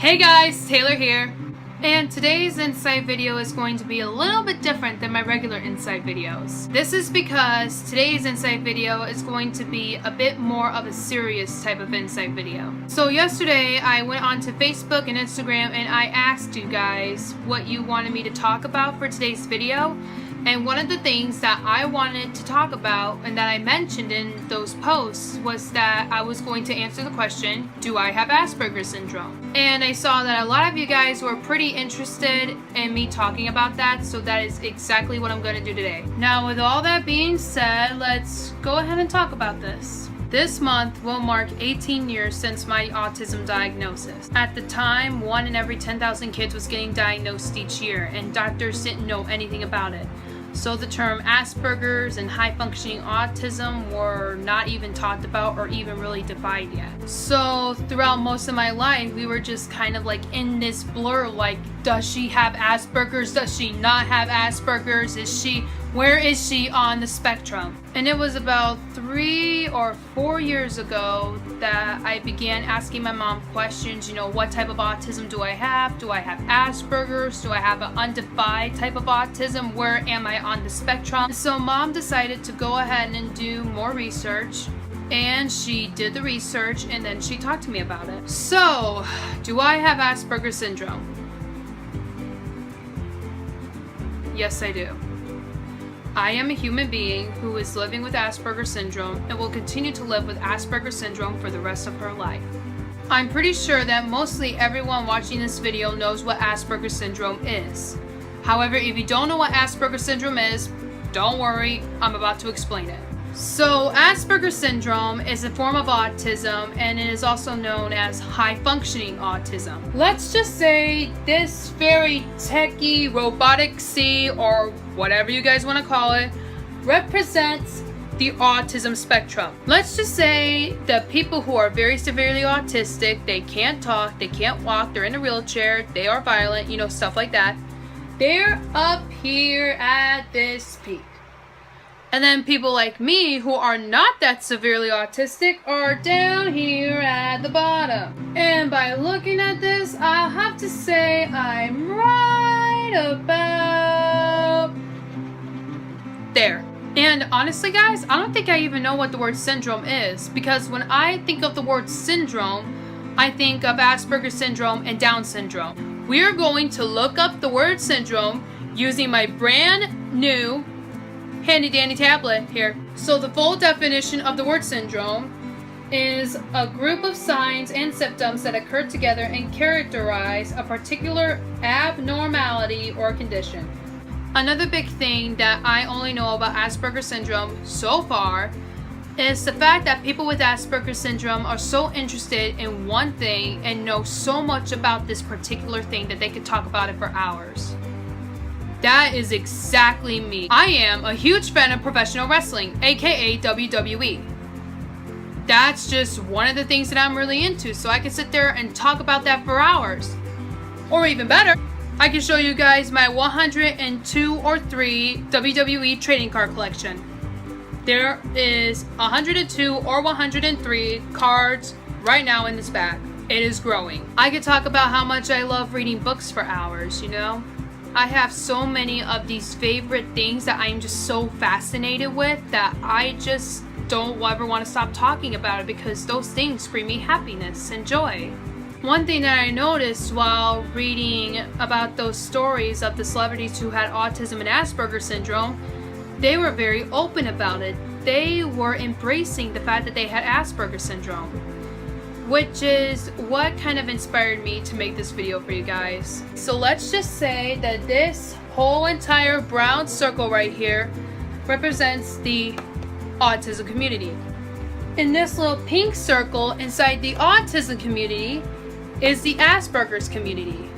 Hey guys, Taylor here, and today's insight video is going to be a little bit different than my regular insight videos. This is because today's insight video is going to be a bit more of a serious type of insight video. So yesterday I went onto Facebook and Instagram and I asked you guys what you wanted me to talk about for today's video. And one of the things that I wanted to talk about and that I mentioned in those posts was that I was going to answer the question, do I have Asperger's syndrome? And I saw that a lot of you guys were pretty interested in me talking about that, so that is exactly what I'm going to do today. Now, with all that being said, let's go ahead and talk about this. This month will mark 18 years since my autism diagnosis. At the time, 1 in every 10,000 kids was getting diagnosed each year, and doctors didn't know anything about it. So the term Aspergers and high-functioning autism were not even talked about or even really defined yet. So throughout most of my life, we were just kind of like in this blur, like, does she have Aspergers? Does she not have Aspergers? Where is she on the spectrum? And it was about 3 or 4 years ago that I began asking my mom questions, what type of autism do I have? Do I have Asperger's? Do I have an undefined type of autism? Where am I on the spectrum? So mom decided to go ahead and do more research. And she did the research and then she talked to me about it. So, do I have Asperger's syndrome? Yes, I do. I am a human being who is living with Asperger's syndrome and will continue to live with Asperger's syndrome for the rest of her life. I'm pretty sure that mostly everyone watching this video knows what Asperger's syndrome is. However, if you don't know what Asperger's syndrome is, don't worry, I'm about to explain it. So, Asperger's syndrome is a form of autism and it is also known as high-functioning autism. Let's just say this very techy, robotic-y, or whatever you guys want to call it, represents the autism spectrum. Let's just say the people who are very severely autistic, they can't talk, they can't walk, they're in a wheelchair, they are violent, stuff like that. They're up here at this peak. And then people like me who are not that severely autistic are down here at the bottom. And by looking at this, I'll have to say I'm right about there. And honestly guys, I don't think I even know what the word syndrome is, because when I think of the word syndrome, I think of Asperger's syndrome and Down syndrome. We are going to look up the word syndrome using my brand new handy dandy tablet here. So the full definition of the word syndrome is a group of signs and symptoms that occur together and characterize a particular abnormality or condition. Another big thing that I only know about Asperger's syndrome so far is the fact that people with Asperger's syndrome are so interested in one thing and know so much about this particular thing that they could talk about it for hours. That is exactly me. I am a huge fan of professional wrestling, aka WWE. That's just one of the things that I'm really into, so I can sit there and talk about that for hours. Or even better, I can show you guys my 102 or 3 WWE trading card collection. There is 102 or 103 cards right now in this bag. It is growing. I could talk about how much I love reading books for hours, I have so many of these favorite things that I'm just so fascinated with that I just don't ever want to stop talking about it, because those things bring me happiness and joy. One thing that I noticed while reading about those stories of the celebrities who had autism and Asperger's syndrome, they were very open about it. They were embracing the fact that they had Asperger's syndrome, which is what kind of inspired me to make this video for you guys. So let's just say that this whole entire brown circle right here represents the autism community. In this little pink circle inside the autism community is the Asperger's community,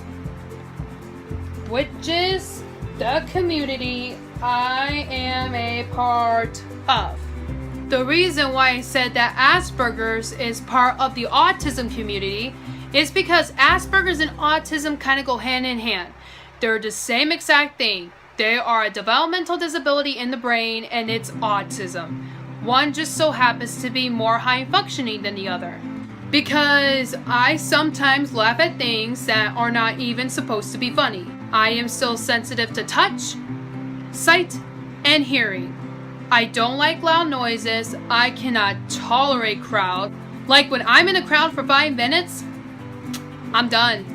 which is the community I am a part of. The reason why I said that Asperger's is part of the autism community is because Asperger's and autism kind of go hand in hand. They're the same exact thing. They are a developmental disability in the brain and it's autism. One just so happens to be more high functioning than the other. because I sometimes laugh at things that are not even supposed to be funny. I am still sensitive to touch, sight, and hearing. I don't like loud noises. I cannot tolerate crowds. Like when I'm in a crowd for 5 minutes, I'm done.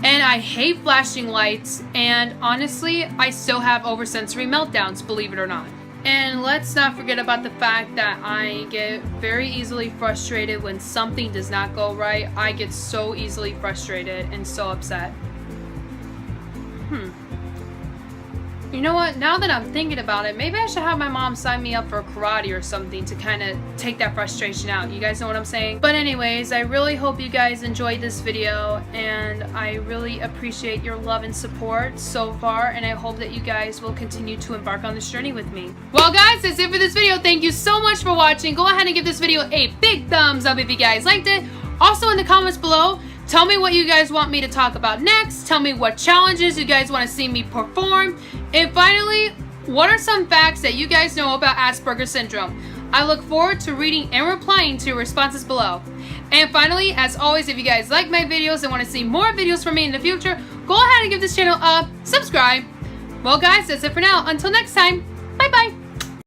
And I hate flashing lights, and honestly, I still have oversensory meltdowns, believe it or not. And let's not forget about the fact that I get very easily frustrated when something does not go right. I get so easily frustrated and so upset. You know what? Now that I'm thinking about it, maybe I should have my mom sign me up for karate or something to kind of take that frustration out. You guys know what I'm saying? But anyways, I really hope you guys enjoyed this video, and I really appreciate your love and support so far, and I hope that you guys will continue to embark on this journey with me. Well guys, that's it for this video. Thank you so much for watching. Go ahead and give this video a big thumbs up if you guys liked it. Also in the comments below, tell me what you guys want me to talk about next. Tell me what challenges you guys want to see me perform. And finally, what are some facts that you guys know about Asperger's syndrome? I look forward to reading and replying to your responses below. And finally, as always, if you guys like my videos and want to see more videos from me in the future, go ahead and give this channel a subscribe. Well guys, that's it for now. Until next time, bye bye.